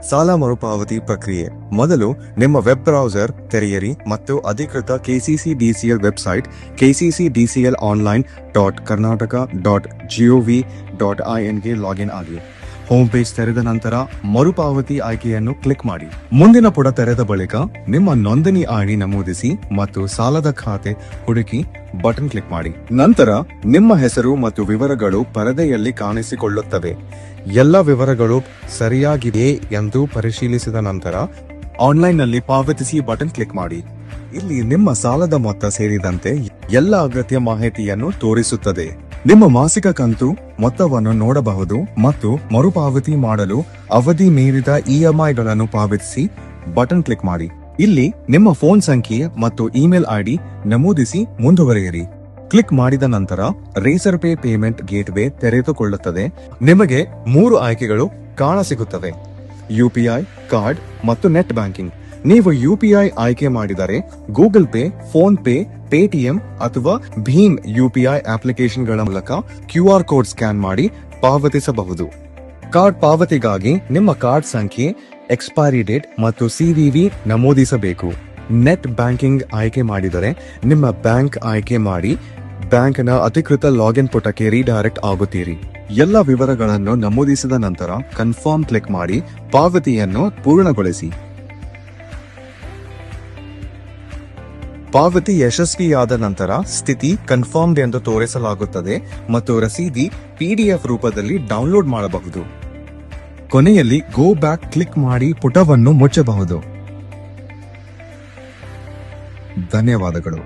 ಸಾಲ ಮರುಪಾವತಿ ಪ್ರಕ್ರಿಯೆ. ಮೊದಲು ನಿಮ್ಮ ವೆಬ್ ಬ್ರೌಸರ್ ತೆರೆಯಿರಿ ಮತ್ತು ಅಧಿಕೃತ KCC-DCL ವೆಬ್ಸೈಟ್ kccdclonline.karnataka.gov.in ಗೆ ಲಾಗಿನ್ ಆಗಿ. ಹೋಮ್ ಪೇಜ್ ತೆರೆದ ನಂತರ ಮರುಪಾವತಿ ಆಯ್ಕೆಯನ್ನು ಕ್ಲಿಕ್ ಮಾಡಿ. ಮುಂದಿನ ಪುಟ ತೆರೆದ ಬಳಿಕ ನಿಮ್ಮ ನೋಂದಣಿ ಐಡಿ ನಮೂದಿಸಿ ಮತ್ತು ಸಾಲದ ಖಾತೆ ಹುಡುಕಿ ಬಟನ್ ಕ್ಲಿಕ್ ಮಾಡಿ. ನಂತರ ನಿಮ್ಮ ಹೆಸರು ಮತ್ತು ವಿವರಗಳು ಪರದೆಯಲ್ಲಿ ಕಾಣಿಸಿಕೊಳ್ಳುತ್ತವೆ. ಎಲ್ಲ ವಿವರಗಳು ಸರಿಯಾಗಿದೆಯೇ ಎಂದು ಪರಿಶೀಲಿಸಿದ ನಂತರ ಆನ್ಲೈನ್ನಲ್ಲಿ ಪಾವತಿಸಿ ಬಟನ್ ಕ್ಲಿಕ್ ಮಾಡಿ. ಇಲ್ಲಿ ನಿಮ್ಮ ಸಾಲದ ಮೊತ್ತ ಸೇರಿದಂತೆ ಎಲ್ಲ ಅಗತ್ಯ ಮಾಹಿತಿಯನ್ನು ತೋರಿಸುತ್ತದೆ. ನಿಮ್ಮ ಮಾಸಿಕ ಕಂತು ಮೊತ್ತವನ್ನು ನೋಡಬಹುದು ಮತ್ತು ಮರುಪಾವತಿ ಮಾಡಲು ಅವಧಿ ಮೀರಿದ EMIಗಳನ್ನು ಪಾವತಿಸಿ ಬಟನ್ ಕ್ಲಿಕ್ ಮಾಡಿ. ಇಲ್ಲಿ ನಿಮ್ಮ ಫೋನ್ ಸಂಖ್ಯೆ ಮತ್ತು ಇಮೇಲ್ ಐಡಿ ನಮೂದಿಸಿ ಮುಂದುವರಿಯಿರಿ. ಕ್ಲಿಕ್ ಮಾಡಿದ ನಂತರ ರೇಸರ್ ಪೇ ಪೇಮೆಂಟ್ ಗೇಟ್ವೇ ತೆರೆದುಕೊಳ್ಳುತ್ತದೆ. ನಿಮಗೆ 3 ಆಯ್ಕೆಗಳು ಕಾಣಸಿಗುತ್ತವೆ: UPI, ಕಾರ್ಡ್ ಮತ್ತು ನೆಟ್ ಬ್ಯಾಂಕಿಂಗ್. ನೀವು UPI ಆಯ್ಕೆ ಮಾಡಿದರೆ Google pay, phone pay, Paytm ಅಥವಾ ಭೀಮ್ UPI ಅಪ್ಲಿಕೇಶನ್ಗಳ ಮೂಲಕ QR ಕೋಡ್ ಸ್ಕ್ಯಾನ್ ಮಾಡಿ ಪಾವತಿಸಬಹುದು. ಕಾರ್ಡ್ ಪಾವತಿಗಾಗಿ ನಿಮ್ಮ ಕಾರ್ಡ್ ಸಂಖ್ಯೆ, ಎಕ್ಸ್ಪೈರಿ ಡೇಟ್ ಮತ್ತು CVV ನಮೂದಿಸಬೇಕು. ನೆಟ್ ಬ್ಯಾಂಕಿಂಗ್ ಆಯ್ಕೆ ಮಾಡಿದರೆ ನಿಮ್ಮ ಬ್ಯಾಂಕ್ ಆಯ್ಕೆ ಮಾಡಿ ಬ್ಯಾಂಕ್ನ ಅಧಿಕೃತ ಲಾಗಿನ್ ಪುಟಕ್ಕೆ ರೀಡೈರೆಕ್ಟ್ ಆಗುತ್ತೀರಿ. ಎಲ್ಲ ವಿವರಗಳನ್ನು ನಮೂದಿಸಿದ ನಂತರ ಕನ್ಫರ್ಮ್ ಕ್ಲಿಕ್ ಮಾಡಿ ಪಾವತಿಯನ್ನು ಪೂರ್ಣಗೊಳಿಸಿ. ಪಾವತಿ ಯಶಸ್ವಿಯಾದ ನಂತರ ಸ್ಥಿತಿ ಕನ್ಫರ್ಮ್ಡ್ ಎಂದು ತೋರಿಸಲಾಗುತ್ತದೆ ಮತ್ತು ರಸೀದಿ PDF ರೂಪದಲ್ಲಿ ಡೌನ್ಲೋಡ್ ಮಾಡಬಹುದು. ಕೊನೆಯಲ್ಲಿ ಗೋ ಬ್ಯಾಕ್ ಕ್ಲಿಕ್ ಮಾಡಿ ಪುಟವನ್ನು ಮುಚ್ಚಬಹುದು. ಧನ್ಯವಾದಗಳು.